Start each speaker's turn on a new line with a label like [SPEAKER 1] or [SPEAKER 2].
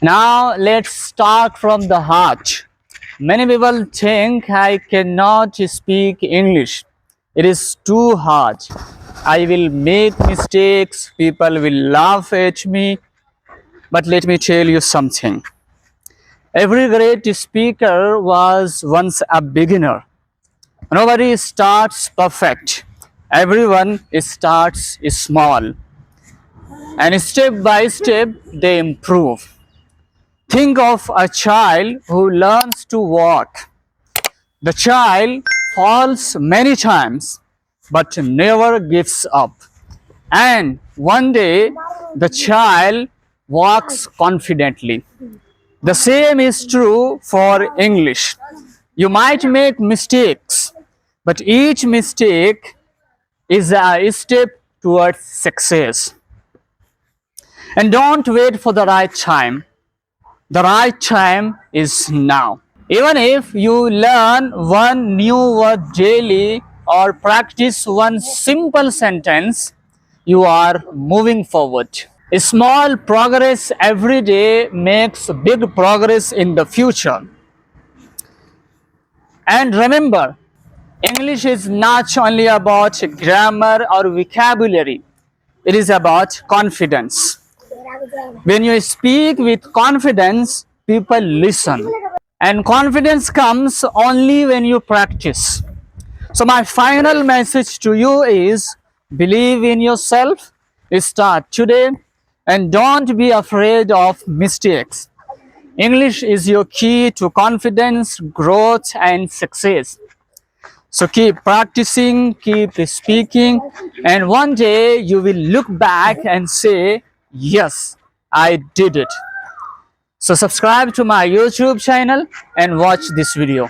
[SPEAKER 1] Now let's start from the heart. Many people think I cannot speak English. It is too hard. I will make mistakes. People will laugh at me. But let me tell you something. Every great speaker was once a beginner. Nobody starts perfect. Everyone starts small. And step by step, they improve. Think of a child who learns to walk. The child falls many times but never gives up. And one day the child walks confidently. The same is true for English. You might make mistakes, but each mistake is a step towards success. And don't wait for the right time. The right time is now. Even if you learn one new word daily or practice one simple sentence, you are moving forward. A small progress every day makes big progress in the future. And remember, English is not only about grammar or vocabulary, it is about confidence. When you speak with confidence, people listen. And confidence comes only when you practice. So, my final message to you is believe in yourself, start today, and don't be afraid of mistakes. English is your key to confidence, growth, and success. So, keep practicing, keep speaking, and one day you will look back and say, yes, I did it. So subscribe to my YouTube channel and watch this video.